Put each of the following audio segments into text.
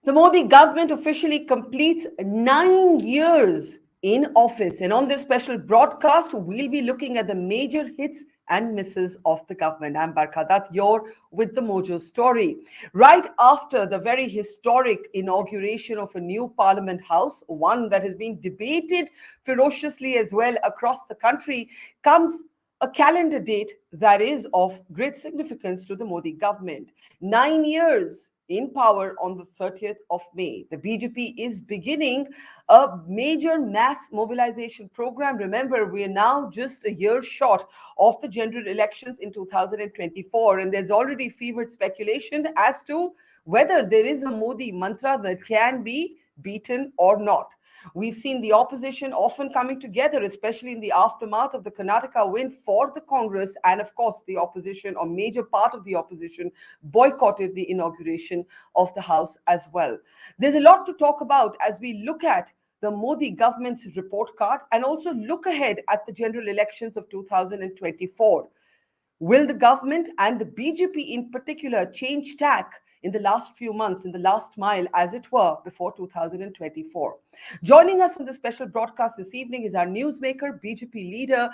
The Modi government officially completes 9 years in office. And on this special broadcast, we'll be looking at the major hits and misses of the government. I'm Barkha Dutt, you're with the Mojo story. Right after the very historic inauguration of a new Parliament House, one that has been debated ferociously as well across the country, comes a calendar date that is of great significance to the Modi government. 9 years in power on the 30th of May. The BJP is beginning a major mass mobilization program. Remember, we are now just a year short of the general elections in 2024, and there's already fevered speculation as to whether there is a Modi mantra that can be beaten or not. We've seen the opposition often coming together, especially in the aftermath of the Karnataka win for the Congress. And of course, the opposition, or major part of the opposition, boycotted the inauguration of the House as well. There's a lot to talk about as we look at the Modi government's report card and also look ahead at the general elections of 2024. Will the government and the BJP in particular change tack in the last few months, in the last mile, as it were, before 2024? Joining us on the special broadcast this evening is our newsmaker, BJP leader,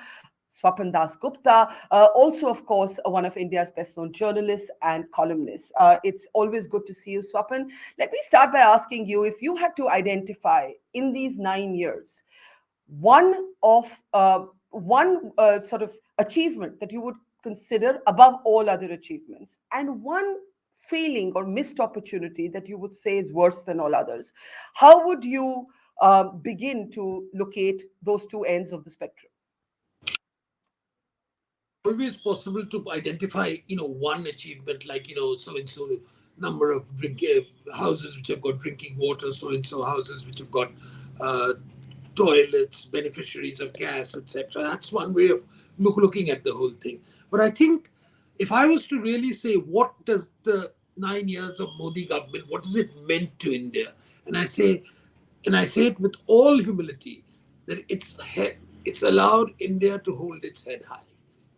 Swapan Dasgupta, also, of course, one of India's best-known journalists and columnists. It's always good to see you, Swapan. Let me start by asking you, if you had to identify in these 9 years, one sort of achievement that you would consider above all other achievements, and one failing or missed opportunity that you would say is worse than all others, how would you begin to locate those two ends of the spectrum? Always possible to identify, one achievement, like, so and so number of houses which have got drinking water, so and so houses which have got toilets, beneficiaries of gas, etc. That's one way of looking at the whole thing. But I think if I was to really say, what does the 9 years of Modi government, what has it meant to India? And I say it with all humility, that it's allowed India to hold its head high.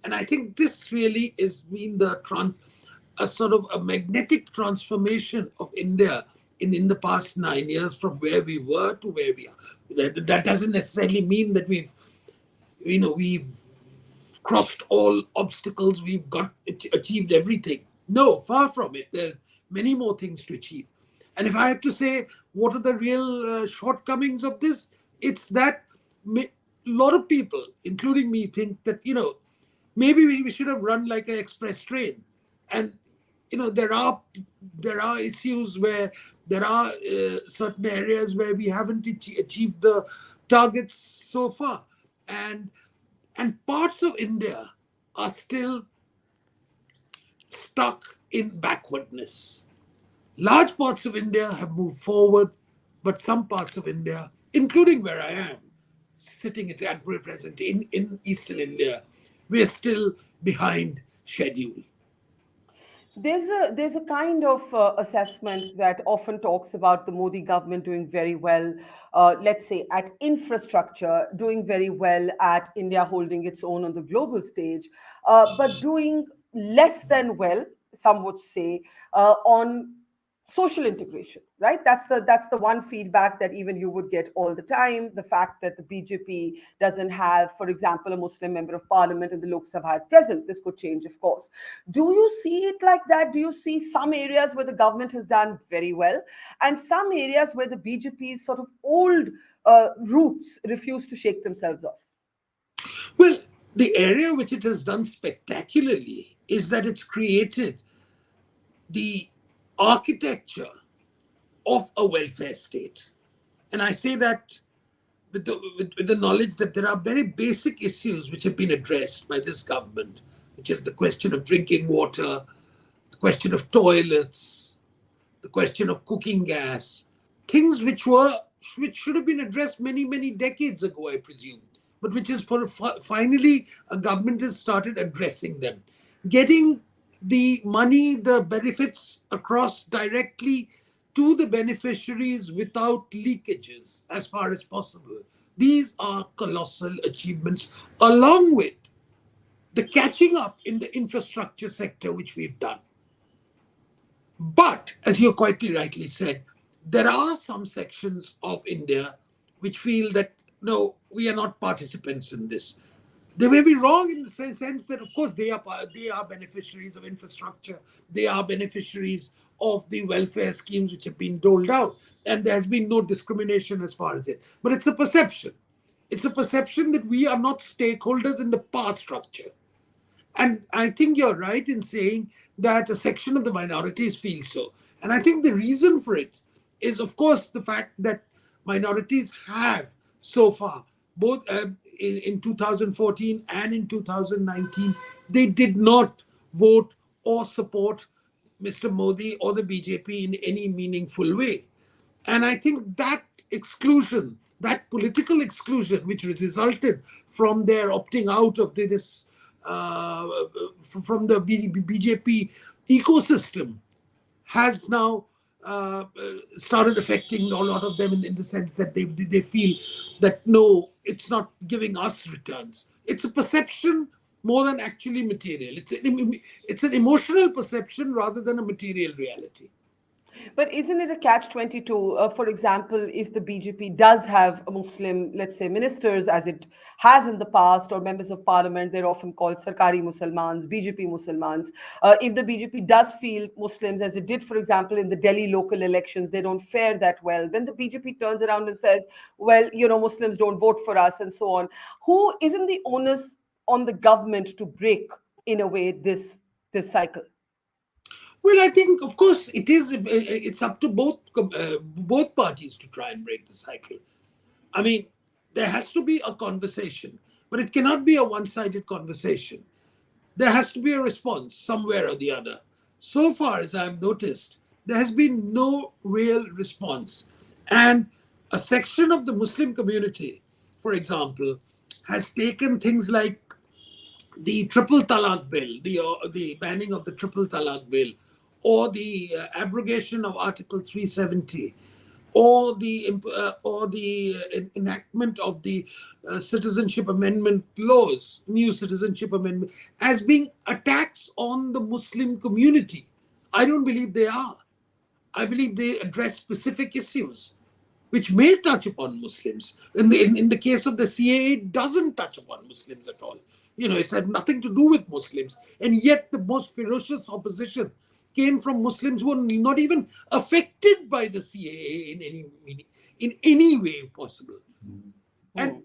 And I think this really has been a sort of a magnetic transformation of India in the past 9 years, from where we were to where we are. That doesn't necessarily mean that we've crossed all obstacles, we've achieved everything. No, far from it. There's many more things to achieve. And if I have to say, what are the real shortcomings of this? It's that a lot of people, including me, think that, maybe we should have run like an express train. And, there are issues where there are certain areas where we haven't achieved the targets so far. And parts of India are still stuck in backwardness. Large parts of India have moved forward, but some parts of India, including where I am, sitting at present in Eastern India, we're still behind schedule. There's a kind of assessment that often talks about the Modi government doing very well, let's say at infrastructure, doing very well at India holding its own on the global stage, but doing less than well, some would say, on social integration, right? That's the one feedback that even you would get all the time. The fact that the BJP doesn't have, for example, a Muslim member of parliament in the Lok Sabha at present. This could change, of course. Do you see it like that? Do you see some areas where the government has done very well and some areas where the BJP's sort of old roots refuse to shake themselves off? Well, the area which it has done spectacularly is that it's created the architecture of a welfare state. And I say that with the knowledge that there are very basic issues which have been addressed by this government, which is the question of drinking water, the question of toilets, the question of cooking gas, things which should have been addressed many, many decades ago, I presume, but which is finally a government has started addressing them. Getting the money, the benefits across directly to the beneficiaries without leakages as far as possible. These are colossal achievements, along with the catching up in the infrastructure sector, which we've done. But, as you quite rightly said, there are some sections of India which feel that no, we are not participants in this. They may be wrong in the sense that, of course, they are beneficiaries of infrastructure. They are beneficiaries of the welfare schemes which have been doled out, and there has been no discrimination as far as it. But it's a perception. It's a perception that we are not stakeholders in the power structure. And I think you're right in saying that a section of the minorities feel so. And I think the reason for it is, of course, the fact that minorities have so far, both in 2014 and in 2019, they did not vote or support Mr. Modi or the BJP in any meaningful way. And I think that exclusion, that political exclusion, which resulted from their opting out of this, uh, from the BJP ecosystem, has now started affecting a lot of them in the sense that they feel that no, it's not giving us returns. It's a perception more than actually material. It's an emotional perception rather than a material reality. But isn't it a catch-22? For example, if the BJP does have a Muslim, let's say, ministers, as it has in the past, or members of parliament, they're often called Sarkari Musalmans, BJP Musalmans. If the BJP does feel Muslims, as it did, for example, in the Delhi local elections, they don't fare that well, then the BJP turns around and says, well, Muslims don't vote for us, and so on. Who isn't the onus on the government to break, in a way, this cycle? Well, I think, of course, it is. It's up to both parties to try and break the cycle. I mean, there has to be a conversation, but it cannot be a one-sided conversation. There has to be a response somewhere or the other. So far as I've noticed, there has been no real response, and a section of the Muslim community, for example, has taken things like the triple talaq bill, the banning of the triple talaq bill, or the abrogation of Article 370, or the enactment of the citizenship amendment laws, new citizenship amendment, as being attacks on the Muslim community. I don't believe they are. I believe they address specific issues which may touch upon Muslims. In the case of the CAA, it doesn't touch upon Muslims at all. It's had nothing to do with Muslims. And yet the most ferocious opposition came from Muslims who were not even affected by the CAA in any way possible. And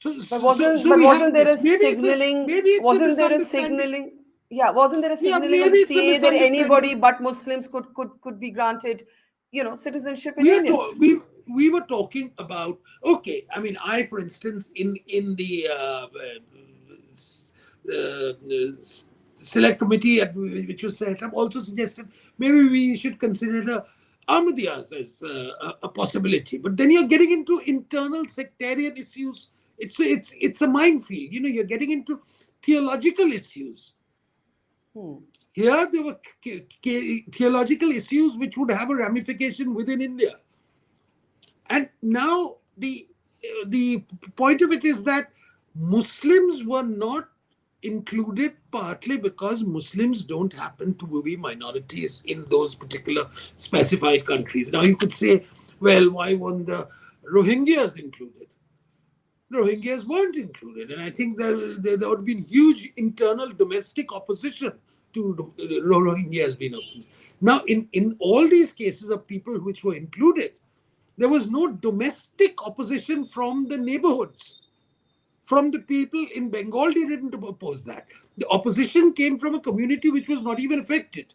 wasn't there a signaling? Wasn't there a signaling? Yeah, wasn't there a signaling of the CAA that anybody but Muslims could be granted, citizenship in India? We were talking about, okay, I mean, for instance, in the select committee which was set up, also suggested maybe we should consider Ahmadiyas as a possibility. But then you're getting into internal sectarian issues. It's a minefield. You're getting into theological issues. Here there were theological issues which would have a ramification within India. And now the point of it is that Muslims were not included, partly because Muslims don't happen to be minorities in those particular specified countries. Now you could say, well, why weren't the Rohingyas included? Rohingyas weren't included, and I think there would have been huge internal domestic opposition to the Rohingyas being opposed. Now, in all these cases of people which were included, there was no domestic opposition from the neighborhoods. From the people in Bengal, they didn't oppose that. The opposition came from a community which was not even affected.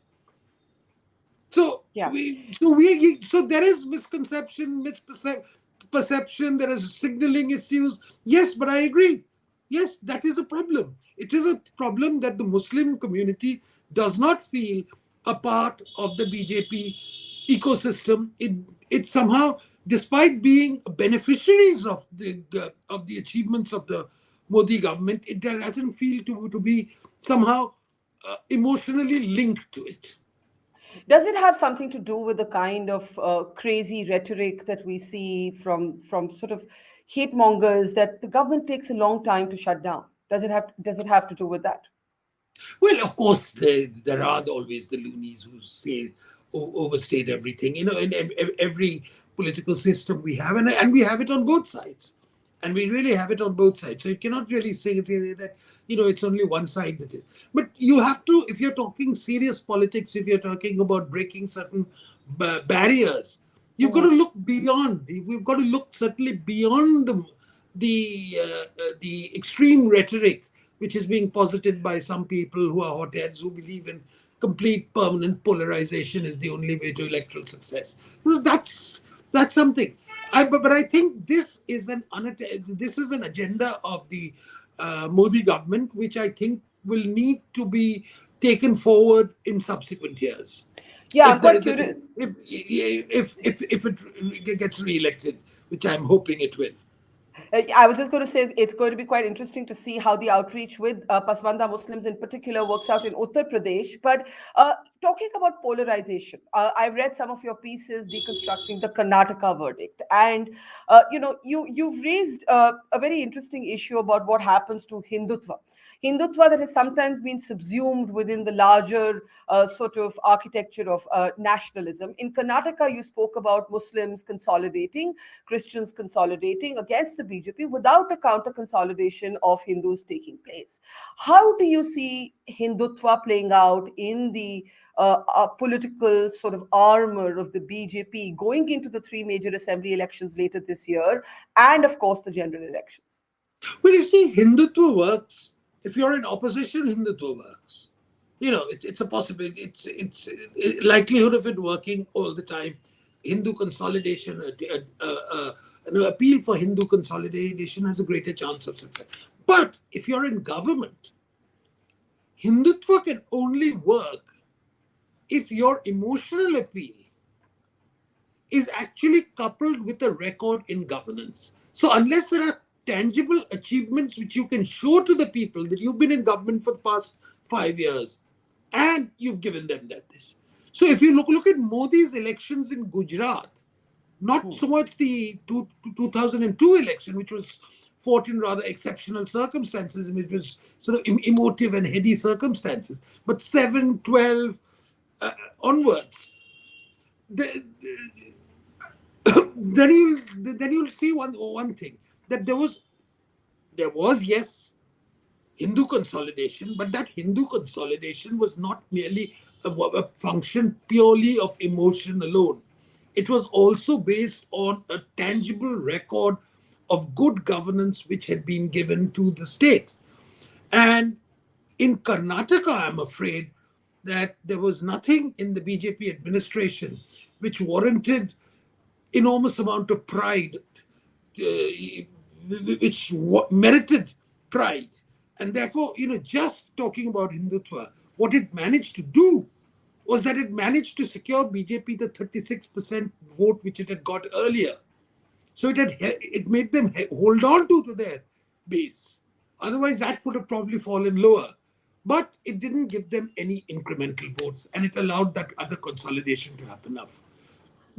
So, so there is misconception, misperception, there is signaling issues. Yes, but I agree. Yes, that is a problem. It is a problem that the Muslim community does not feel a part of the BJP ecosystem. It somehow, despite being beneficiaries of the achievements of the Modi government, it doesn't feel to be somehow emotionally linked to it. Does it have something to do with the kind of crazy rhetoric that we see from sort of hate mongers that the government takes a long time to shut down? Does it have to do with that? Well, of course, there are always the loonies who say, overstate everything. In every political system we have, and we have it on both sides, and we really have it on both sides. So you cannot really say that it's only one side that is. But you have to, if you're talking serious politics, if you're talking about breaking certain barriers, you've got to look beyond. We've got to look certainly beyond the extreme rhetoric which is being posited by some people who are hotheads, who believe in complete permanent polarization is the only way to electoral success. Well, that's something. But I think this is an agenda of the Modi government, which I think will need to be taken forward in subsequent years. Yeah, If I'm there quite is a, curious. if it gets re-elected, which I'm hoping it will. I was just going to say it's going to be quite interesting to see how the outreach with Paswanda Muslims in particular works out in Uttar Pradesh. But talking about polarization, I've read some of your pieces deconstructing the Karnataka verdict, and you've raised a very interesting issue about what happens to Hindutva. Hindutva that has sometimes been subsumed within the larger sort of architecture of nationalism. In Karnataka, you spoke about Muslims consolidating, Christians consolidating against the BJP without a counter consolidation of Hindus taking place. How do you see Hindutva playing out in the political sort of armor of the BJP going into the three major assembly elections later this year, and of course the general elections? Well, you see, Hindutva works. If you're in opposition, Hindutva works. It's a possibility. It's likelihood of it working all the time. Hindu consolidation, an appeal for Hindu consolidation has a greater chance of success. But if you're in government, Hindutva can only work if your emotional appeal is actually coupled with a record in governance. So unless there are tangible achievements which you can show to the people that you've been in government for the past 5 years and you've given them this. So if you look at Modi's elections in Gujarat, not so much the 2002 election, which was fought in rather exceptional circumstances, and it was sort of emotive and heady circumstances, but 7, 12 onwards, then you'll see one thing, that there was yes, Hindu consolidation, but that Hindu consolidation was not merely a function purely of emotion alone. It was also based on a tangible record of good governance which had been given to the state. And in Karnataka, I'm afraid that there was nothing in the BJP administration which warranted enormous amount of pride, which merited pride. And therefore, just talking about Hindutva, what it managed to do was that it managed to secure BJP the 36% vote which it had got earlier. So it made them hold on to their base. Otherwise, that would have probably fallen lower. But it didn't give them any incremental votes, and it allowed that other consolidation to happen now.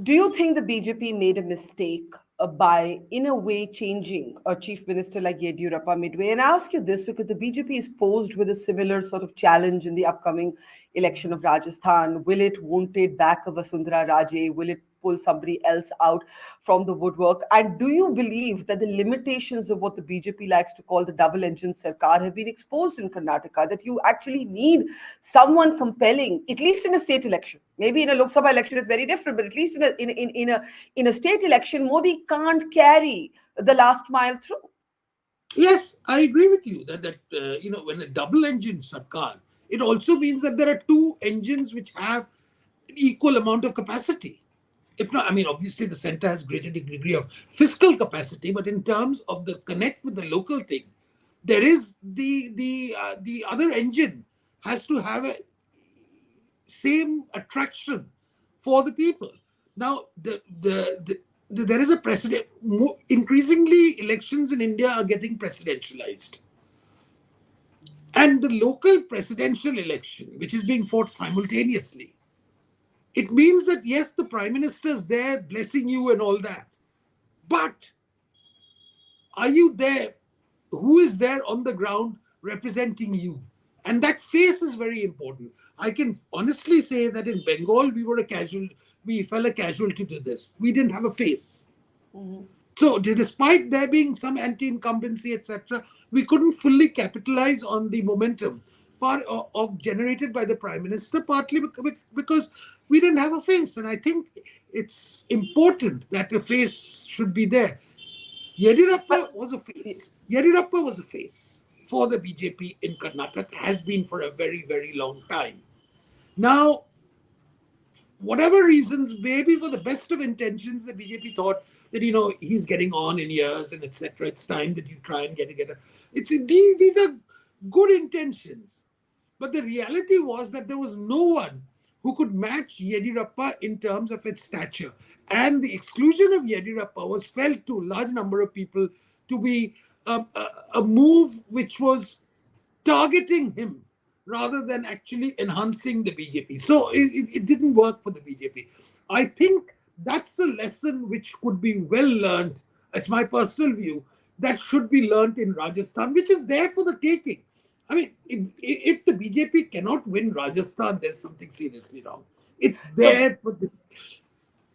Do you think the BJP made a mistake by, in a way, changing a chief minister like Yediyurappa midway? And I ask you this because the BJP is posed with a similar sort of challenge in the upcoming election of Rajasthan. Will it, won't it back a Vasundhara Raje? Will it pull somebody else out from the woodwork? And do you believe that the limitations of what the BJP likes to call the double engine sarkar have been exposed in Karnataka, that you actually need someone compelling, at least in a state election? Maybe in a Lok Sabha election it's very different, but at least in a state election, Modi can't carry the last mile through. Yes, I agree with you that when a double engine sarkar, it also means that there are two engines which have an equal amount of capacity. If not, obviously the center has greater degree of fiscal capacity, but in terms of the connect with the local thing, there is the other engine has to have a same attraction for the people. Now, there is a precedent. Increasingly, elections in India are getting presidentialized. And the local presidential election, which is being fought simultaneously, it means that, yes, the prime minister is there blessing you and all that. But are you there? Who is there on the ground representing you? And that face is very important. I can honestly say that in Bengal, we fell a casualty to this. We didn't have a face. Mhm. So, despite there being some anti-incumbency, etc., we couldn't fully capitalize on the momentum generated by the prime minister, partly because we didn't have a face. And I think it's important that a face should be there. But Yediyurappa was a face. Yediyurappa was a face for the BJP in Karnataka, has been for a very, very long time. Now, whatever reasons, maybe for the best of intentions, the BJP thought that he's getting on in years and etc. It's time that you try and get a. These are good intentions, but the reality was that there was no one who could match Yediyurappa in terms of its stature, and the exclusion of Yediyurappa was felt to a large number of people to be a move which was targeting him rather than actually enhancing the BJP. So it didn't work for the BJP. I think that's a lesson which could be well learned. It's my personal view that should be learned in Rajasthan, which is there for the taking. I mean, if the BJP cannot win Rajasthan, there's something seriously wrong. It's so there for the.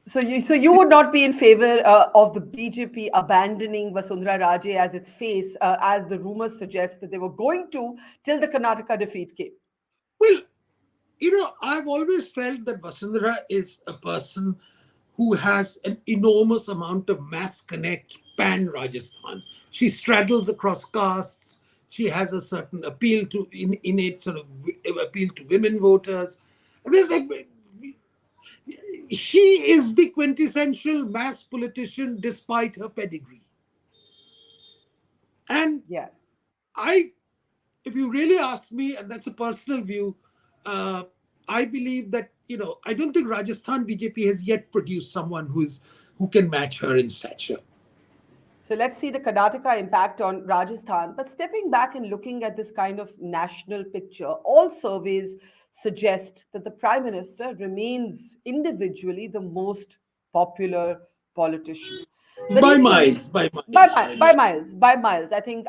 so you would not be in favor of the BJP abandoning Vasundhara Raje as its face, as the rumors suggest that they were going to till the Karnataka defeat came. Well, I've always felt that Vasundhara is a person who has an enormous amount of mass connect pan Rajasthan. She straddles across castes. She has a certain appeal to innate sort of appeal to women voters. There's a, she is the quintessential mass politician despite her pedigree. And Yeah. I if you really ask me, and that's a personal view, uh, I believe that I don't think Rajasthan BJP has yet produced someone who can match her in stature. So let's see the Karnataka impact on Rajasthan. But stepping back and looking at this kind of national picture, all surveys suggest that the Prime Minister remains individually the most popular politician. The By NITI miles, by miles, by miles. by miles. I think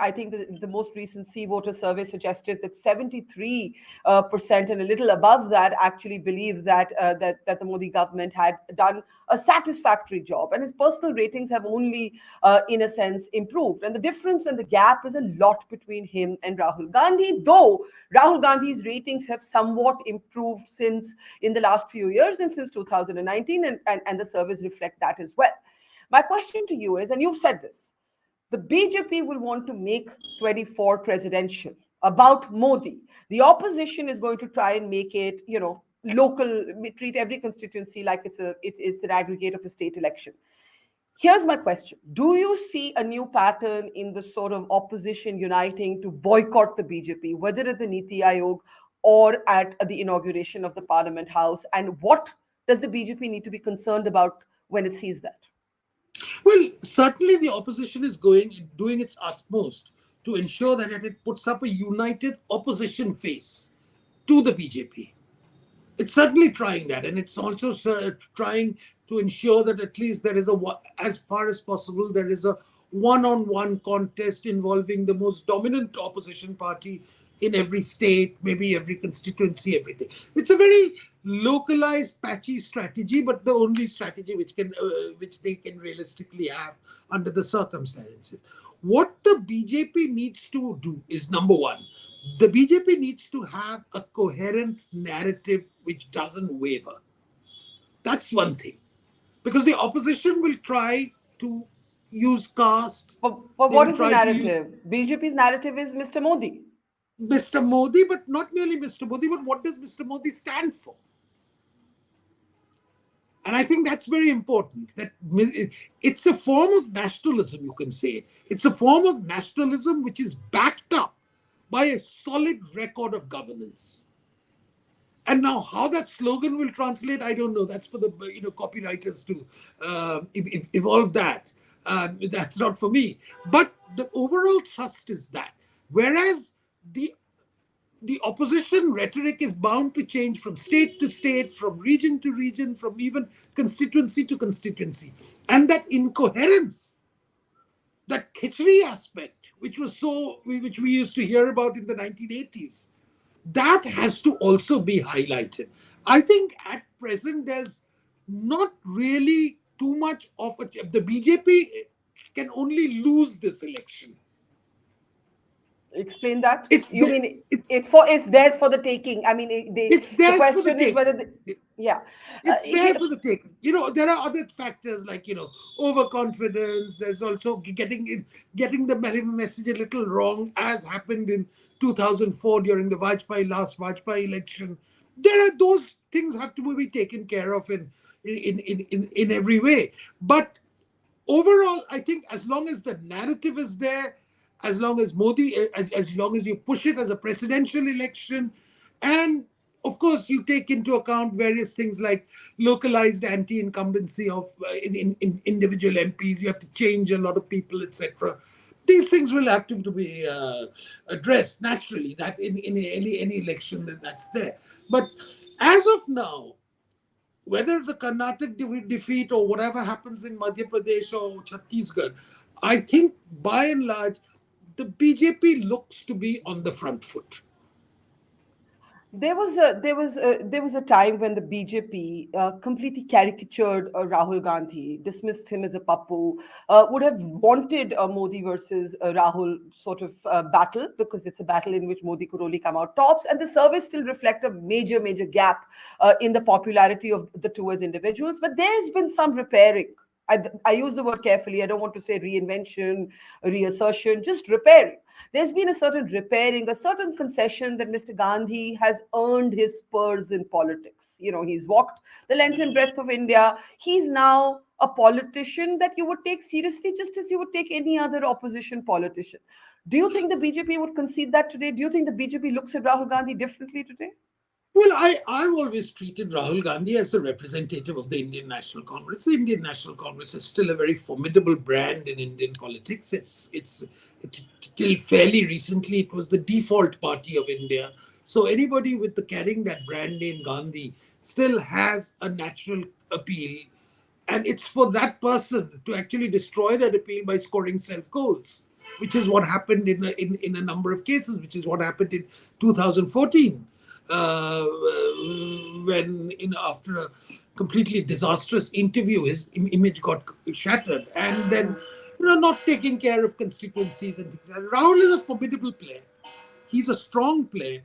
the most recent C voter survey suggested that 73% and a little above that actually believe that the Modi government had done a satisfactory job, and his personal ratings have only, in a sense, improved. And the difference and the gap is a lot between him and Rahul Gandhi, though Rahul Gandhi's ratings have somewhat improved since in the last few years and since 2019, and the surveys reflect that as well. My question to you is, and you've said this, the BJP will want to make 24 presidential about Modi. The opposition is going to try and make it, local, treat every constituency like it's an aggregate of a state election. Here's my question. Do you see a new pattern in the sort of opposition uniting to boycott the BJP, whether at the Niti Aayog or at the inauguration of the Parliament House? And what does the BJP need to be concerned about when it sees that? Well, certainly the opposition is doing its utmost to ensure that it puts up a united opposition face to the BJP. It's certainly trying that, and it's also trying to ensure that at least there is as far as possible, there is a one-on-one contest involving the most dominant opposition party in every state, maybe every constituency, everything. It's a very localized, patchy strategy, but the only strategy which they can realistically have under the circumstances. What the BJP needs to do is, number one, the BJP needs to have a coherent narrative which doesn't waver. That's one thing. Because the opposition will try to use caste, But they what will is the try to use narrative? BJP's narrative is Mr. Modi. Mr. Modi, but not merely Mr. Modi, but what does Mr. Modi stand for? And I think that's very important. That it's a form of nationalism, you can say. It's a form of nationalism which is backed up by a solid record of governance. And now, how that slogan will translate, I don't know. That's for the copywriters to evolve that. That's not for me. But the overall thrust is that. Whereas the opposition rhetoric is bound to change from state to state, from region to region, from even constituency to constituency, and that incoherence, that khichdi aspect, which we used to hear about in the 1980s. That has to also be highlighted. I think at present there's not really too much of the BJP can only lose this election. Explain that. It's You there. mean It's it's theirs for the taking? I mean, it's the there for the question is whether taking. yeah. It's there Here, for the taking. There are other factors like overconfidence. There's also getting the message a little wrong, as happened in 2004 during the last Vajpayee election. There are those things have to be taken care of in every way. But overall, I think as long as the narrative is there, as long as as long as you push it as a presidential election, and of course you take into account various things like localized anti-incumbency of in individual MPs, you have to change a lot of people, etc. These things will have to be addressed naturally. That in any election that's there. But as of now, whether the Karnataka defeat or whatever happens in Madhya Pradesh or Chhattisgarh, I think by and large, the BJP looks to be on the front foot. there was a time when the BJP completely caricatured Rahul Gandhi, dismissed him as a pappu, would have wanted a Modi versus Rahul sort of battle, because it's a battle in which Modi could only come out tops, and the surveys still reflect a major gap in the popularity of the two as individuals. But there's been some repairing. I use the word carefully. I don't want to say reinvention, reassertion, just repairing. There's been a certain repairing, a certain concession that Mr. Gandhi has earned his spurs in politics. He's walked the length and breadth of India. He's now a politician that you would take seriously, just as you would take any other opposition politician. Do you think the BJP would concede that today? Do you think the BJP looks at Rahul Gandhi differently today? Well, I've always treated Rahul Gandhi as the representative of the Indian National Congress. The Indian National Congress is still a very formidable brand in Indian politics. Till fairly recently, it was the default party of India. So anybody with carrying that brand name Gandhi still has a natural appeal, and it's for that person to actually destroy that appeal by scoring self goals, which is what happened in a number of cases, which is what happened in 2014, when after a completely disastrous interview, his image got shattered, and then not taking care of constituencies and things. Rahul is a formidable player. He's a strong player.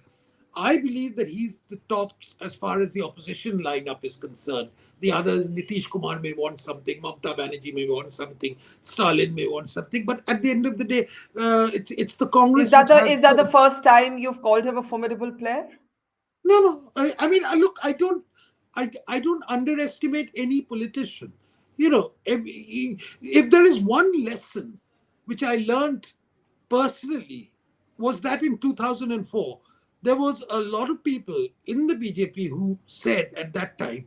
I believe that he's the top as far as the opposition lineup is concerned. The others, Nitish Kumar may want something, Mamta Banerjee may want something, Stalin may want something. But at the end of the day, it's the Is Congress that which the has is that the first time you've called him a formidable player? no. I mean, look, I don't underestimate any politician. If there is one lesson which I learned personally, was that in 2004, there was a lot of people in the BJP who said at that time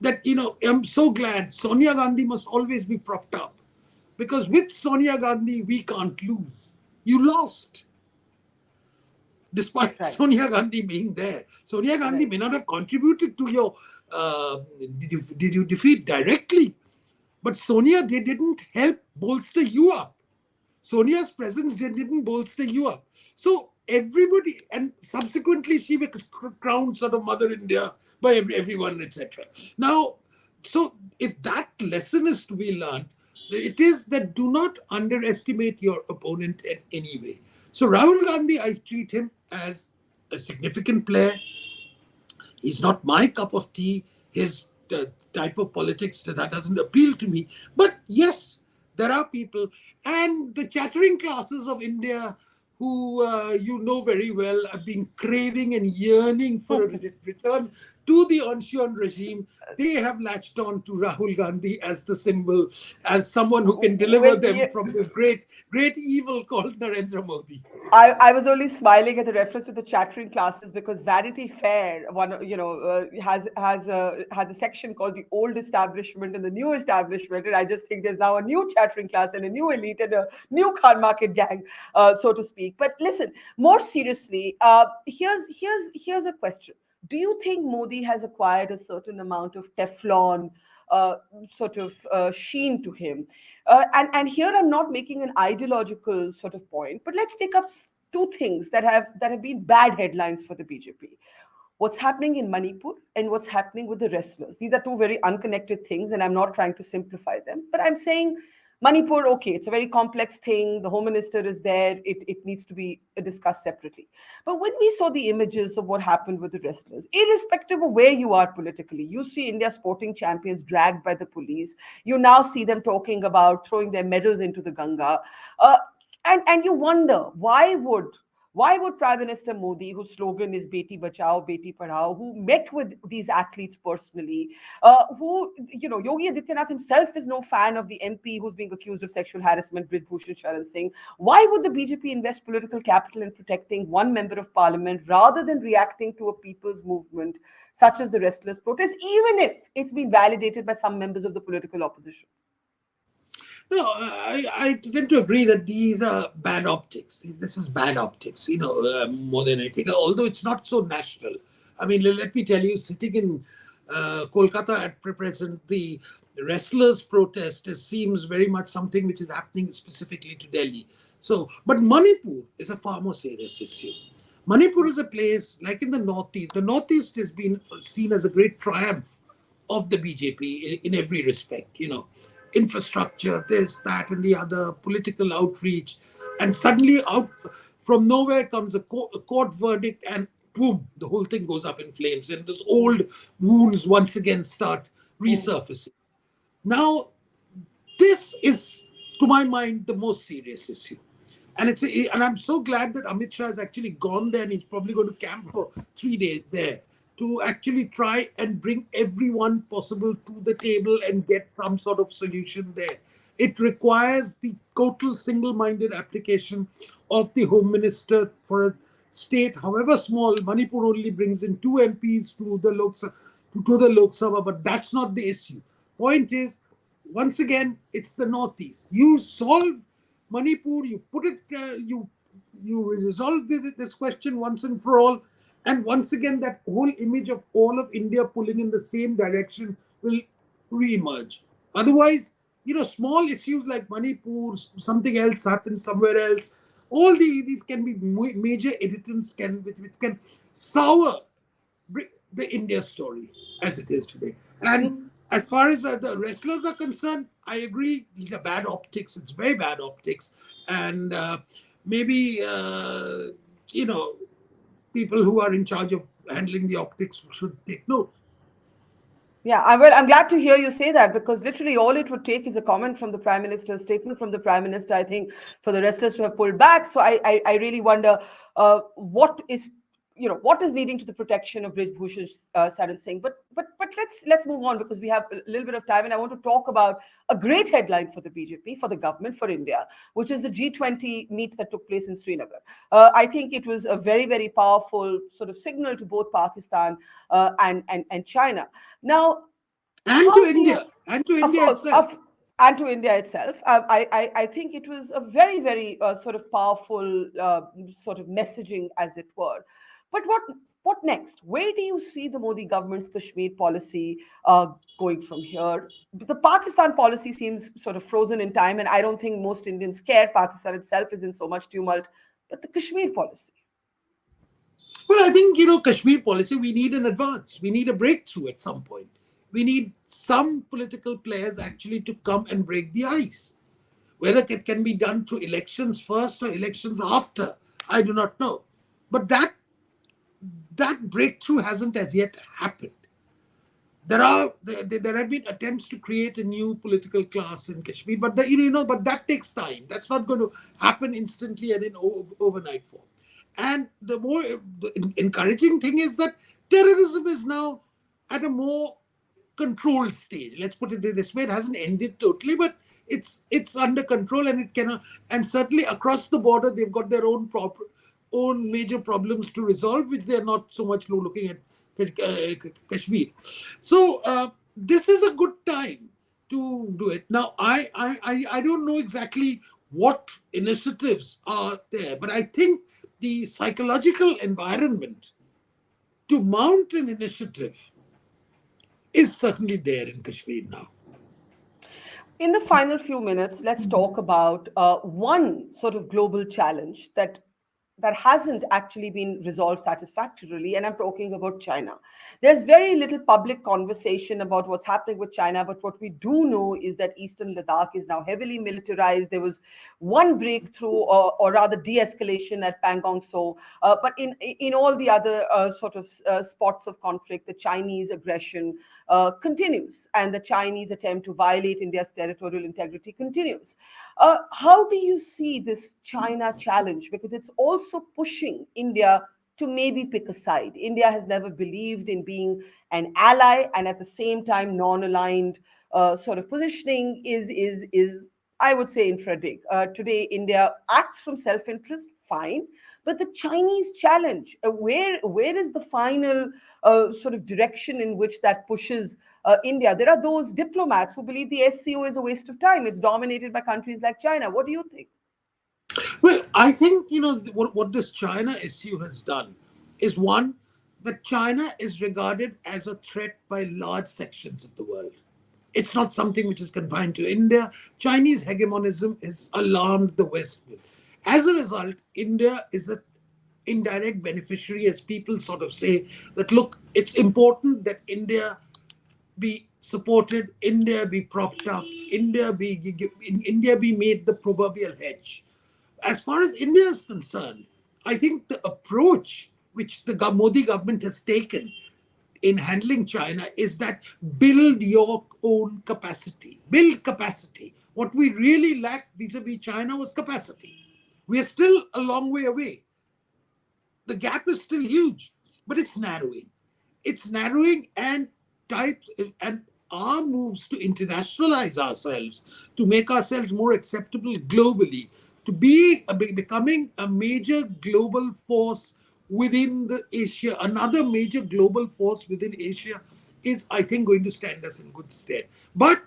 that, I'm so glad Sonia Gandhi must always be propped up, because with Sonia Gandhi, we can't lose. You lost despite Right. Sonia Gandhi being there. Sonia Gandhi Right. may not have contributed to your did you defeat directly, but Sonia, they didn't help bolster you up. Sonia's presence didn't bolster you up. So everybody, and subsequently she was crowned sort of Mother India by everyone, etc. Now, so if that lesson is to be learned, it is that do not underestimate your opponent in any way. So Rahul Gandhi, I treat him as a significant player. He's not my cup of tea. His type of politics, that doesn't appeal to me. But yes, there are people, and the chattering classes of India who very well have been craving and yearning for a return to the Ancien regime. They have latched on to Rahul Gandhi as the symbol, as someone who can deliver When them you, from this great evil called Narendra Modi. I was only smiling at the reference to the chattering classes, because Vanity Fair, has a section called the old establishment and the new establishment, and I just think there's now a new chattering class and a new elite and a new car market gang, so to speak. But listen, more seriously, here's a question. Do you think Modi has acquired a certain amount of Teflon sort of sheen to him? And here I'm not making an ideological sort of point, but let's take up two things that have been bad headlines for the BJP. What's happening in Manipur and what's happening with the wrestlers. These are two very unconnected things, and I'm not trying to simplify them, but I'm saying Manipur, okay, it's a very complex thing. The Home Minister is there. It needs to be discussed separately. But when we saw the images of what happened with the wrestlers, irrespective of where you are politically, you see India sporting champions dragged by the police. You now see them talking about throwing their medals into the Ganga. Uh, and you wonder why would Prime Minister Modi, whose slogan is Beti Bachao, Beti Padhao, who met with these athletes personally, Yogi Adityanath himself is no fan of the MP who's being accused of sexual harassment, Brij Bhushan Sharan Singh. Why would the BJP invest political capital in protecting one member of parliament rather than reacting to a people's movement such as the wrestlers' protest, even if it's been validated by some members of the political opposition? No, I tend to agree that these are bad optics. This is bad optics, more than anything, although it's not so national. I mean, let me tell you, sitting in Kolkata at present, the wrestlers' protest seems very much something which is happening specifically to Delhi. So, but Manipur is a far more serious issue. Manipur is a place, like in the Northeast. The Northeast has been seen as a great triumph of the BJP in every respect, infrastructure, this, that, and the other, political outreach. And suddenly, out from nowhere comes a court verdict, and boom, the whole thing goes up in flames. And those old wounds once again start resurfacing. Now, this is, to my mind, the most serious issue. And I'm so glad that Amit Shah has actually gone there, and he's probably going to camp for 3 days there to actually try and bring everyone possible to the table and get some sort of solution there. It requires the total single-minded application of the Home Minister for a state, however small. Manipur only brings in 2 MPs to the Lok Sabha, but that's not the issue. Point is, once again, it's the Northeast. You solve Manipur, you put it, you resolve this question once and for all, and once again, that whole image of all of India pulling in the same direction will re-emerge. Otherwise, small issues like Manipur, something else happens somewhere else. All these can be major irritants, which can sour the India story as it is today. And as far as the wrestlers are concerned, I agree. These are bad optics. It's very bad optics. And maybe, people who are in charge of handling the optics should take note. Yeah, I'm glad to hear you say that, because literally all it would take is a comment from the Prime Minister, a statement from the Prime Minister, I think, for the wrestlers to have pulled back. So I really wonder what is leading to the protection of Brij Bhushan Sharan Singh. But let's move on, because we have a little bit of time, and I want to talk about a great headline for the BJP, for the government, for India, which is the G20 meet that took place in Srinagar. I think it was a very, very powerful sort of signal to both Pakistan and China. Now, and to India, itself. And to India itself. I think it was a very, very sort of powerful sort of messaging, as it were. But what next? Where do you see the Modi government's Kashmir policy going from here? The Pakistan policy seems sort of frozen in time, and I don't think most Indians care. Pakistan itself is in so much tumult. But the Kashmir policy? Well, I think, Kashmir policy, we need an advance. We need a breakthrough at some point. We need some political players actually to come and break the ice. Whether it can be done through elections first or elections after, I do not know. But that breakthrough hasn't as yet happened. There have been attempts to create a new political class in Kashmir, but but that takes time. That's not going to happen instantly and in overnight form. And the encouraging thing is that terrorism is now at a more controlled stage. Let's put it this way: it hasn't ended totally, but it's under control, and it cannot. And certainly across the border, they've got their own major problems to resolve, which they're not so much looking at Kashmir. So this is a good time to do it. Now, I don't know exactly what initiatives are there, but I think the psychological environment to mount an initiative is certainly there in Kashmir now. In the final few minutes, let's talk about one sort of global challenge that that hasn't actually been resolved satisfactorily, and I'm talking about China. There's very little public conversation about what's happening with China, but what we do know is that Eastern Ladakh is now heavily militarized. There was one breakthrough, or rather de-escalation at Pangong So, but in all the other spots of conflict, the Chinese aggression continues, and the Chinese attempt to violate India's territorial integrity continues. How do you see this China challenge? Because it's also pushing India to maybe pick a side. India has never believed in being an ally, and at the same time, non-aligned positioning is I would say infra-dig. Today, India acts from self-interest, fine, but the Chinese challenge, where is the final direction in which that pushes India? There are those diplomats who believe the SCO is a waste of time. It's dominated by countries like China. What do you think? Well, I think, what this China issue has done is one, that China is regarded as a threat by large sections of the world. It's not something which is confined to India. Chinese hegemonism has alarmed the West. As a result, India is an indirect beneficiary, as people sort of say that, look, it's important that India be supported, India be propped up, India be made the proverbial hedge. As far as India is concerned, I think the approach which the Modi government has taken in handling China is that build your own capacity. Build capacity. What we really lacked vis-a-vis China was capacity. We are still a long way away. The gap is still huge, but it's narrowing. It's narrowing, and our moves to internationalize ourselves, to make ourselves more acceptable globally, to becoming a major global force within the Asia, another major global force within Asia, is, I think, going to stand us in good stead. But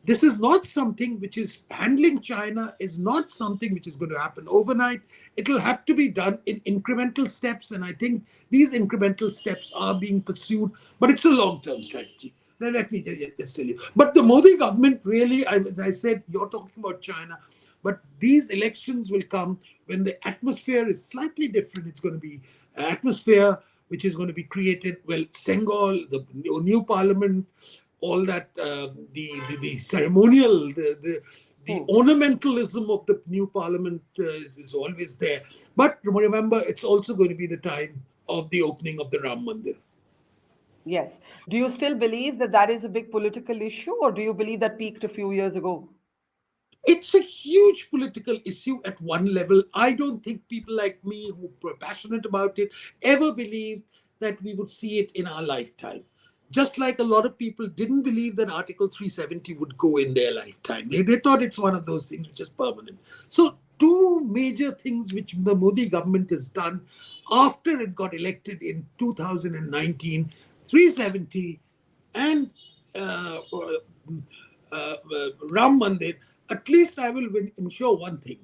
this is not something which is handling China, is not something which is going to happen overnight. It will have to be done in incremental steps. And I think these incremental steps are being pursued, but it's a long-term strategy. Now, let me just tell you. But the Modi government really, as I said, you're talking about China, but these elections will come when the atmosphere is slightly different. It's going to be an atmosphere which is going to be created, well, Sengol, the new parliament, all that, the ceremonial, the ornamentalism of the new parliament is always there. But remember, it's also going to be the time of the opening of the Ram Mandir. Yes. Do you still believe that that is a big political issue, or do you believe that peaked a few years ago? It's a huge political issue at one level. I don't think people like me who are passionate about it ever believed that we would see it in our lifetime. Just like a lot of people didn't believe that Article 370 would go in their lifetime. They thought it's one of those things which is permanent. So two major things which the Modi government has done after it got elected in 2019, 370 and Ram Mandir, at least I will ensure one thing,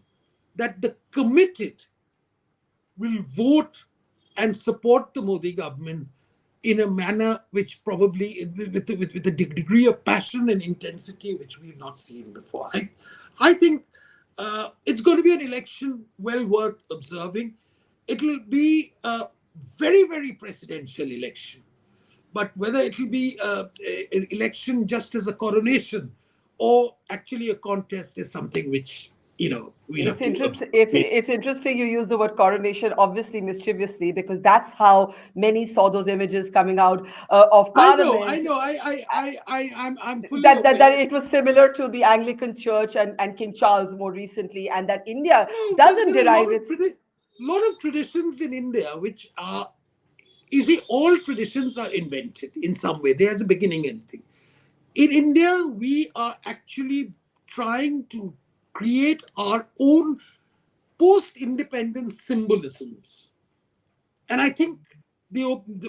that the committed will vote and support the Modi government in a manner which probably, with a degree of passion and intensity which we've not seen before. I think it's going to be an election well worth observing. It will be a very, very presidential election. But whether it will be an election just as a coronation or actually a contest is something which, we'll have to Interesting. It's interesting you use the word coronation, obviously mischievously, because that's how many saw those images coming out of I Parliament. know. I'm fully That aware. it was similar to the Anglican Church and King Charles more recently, and that India No, doesn't there are a derive its. lot of traditions in India which are, you see, all traditions are invented in some way. There's a beginning and thing. In India, we are actually trying to create our own post-independence symbolisms. And I think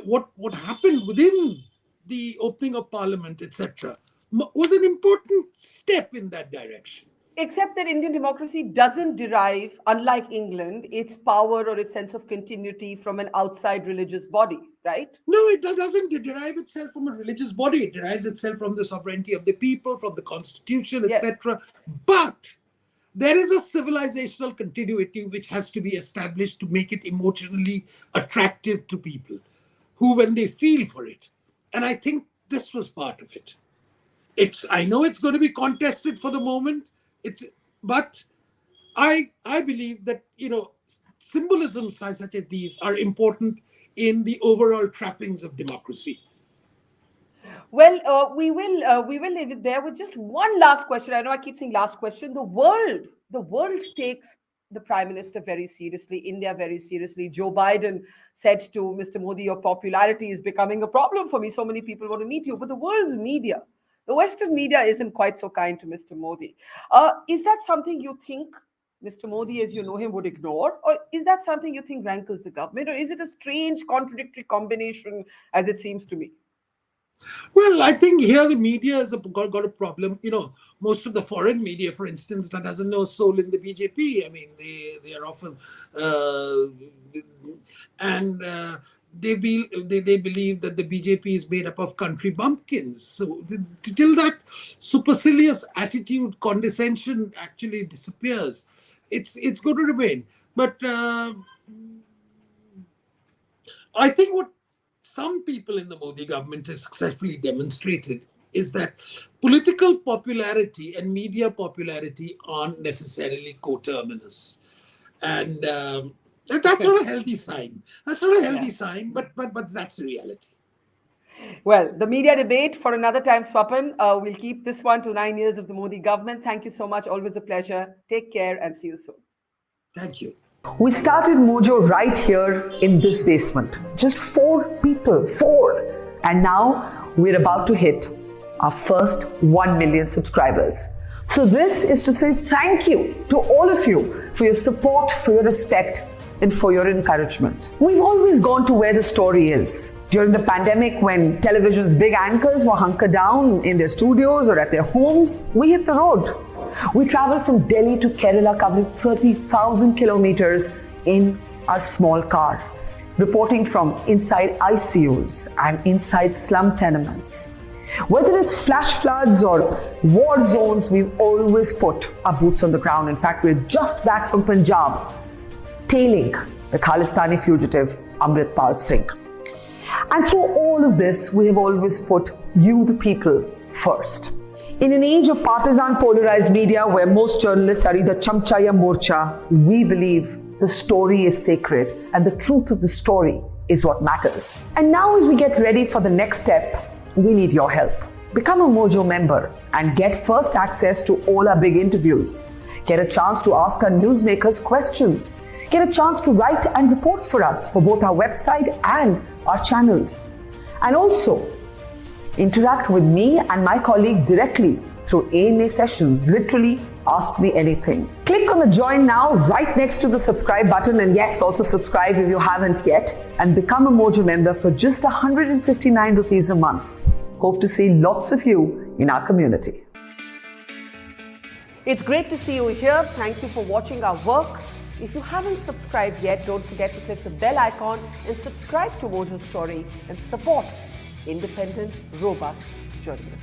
what happened within the opening of Parliament, etc., was an important step in that direction. Except that Indian democracy doesn't derive, unlike England, its power or its sense of continuity from an outside religious body, right? No, it doesn't derive itself from a religious body. It derives itself from the sovereignty of the people, from the constitution, Yes. etc. But there is a civilizational continuity which has to be established to make it emotionally attractive to people who, when they feel for it. And I think this was part of it. I know it's going to be contested for the moment, but I believe that, symbolisms such as these are important in the overall trappings of democracy. Well, we will leave it there with just one last question. I know I keep saying last question. The world takes the Prime Minister very seriously, India very seriously. Joe Biden said to Mr. Modi, "Your popularity is becoming a problem for me. So many people want to meet you." But the world's media, the Western media, isn't quite so kind to Mr. Modi. Is that something you think Mr. Modi, as you know him, would ignore? Or is that something you think rankles the government? Or is it a strange, contradictory combination, as it seems to me? Well, I think here the media has got a problem. Most of the foreign media, for instance, that doesn't know a soul in the BJP. I mean, they are often, they believe that the BJP is made up of country bumpkins. So till that supercilious attitude, condescension actually disappears, it's going to remain. But I think what some people in the Modi government has successfully demonstrated is that political popularity and media popularity aren't necessarily coterminous. And that's not a healthy sign. That's not a healthy sign, but that's the reality. Well, the media debate for another time, Swapan. We'll keep this one to 9 years of the Modi government. Thank you so much. Always a pleasure. Take care and see you soon. Thank you. We started Mojo right here in this basement. Just 4 people, 4. And now we're about to hit our first 1 million subscribers. So this is to say thank you to all of you for your support, for your respect, and for your encouragement. We've always gone to where the story is. During the pandemic, when television's big anchors were hunkered down in their studios or at their homes, we hit the road. We traveled from Delhi to Kerala, covering 30,000 kilometers in our small car, reporting from inside ICUs and inside slum tenements. Whether it's flash floods or war zones, we've always put our boots on the ground. In fact, we're just back from Punjab, tailing the Khalistani fugitive Amritpal Singh. And through all of this, we have always put you, the people, first. In an age of partisan polarized media where most journalists are either chamcha ya morcha, we believe the story is sacred and the truth of the story is what matters. And now as we get ready for the next step, we need your help. Become a Mojo member and get first access to all our big interviews. Get a chance to ask our newsmakers questions. Get a chance to write and report for us for both our website and our channels. And also, interact with me and my colleagues directly through AMA sessions. Literally, ask me anything. Click on the join now right next to the subscribe button, and yes, also subscribe if you haven't yet, and become a Mojo member for just 159 rupees a month. Hope to see lots of you in our community. It's great to see you here. Thank you for watching our work. If you haven't subscribed yet, don't forget to click the bell icon and subscribe to Mojo Story and support independent, robust journalism.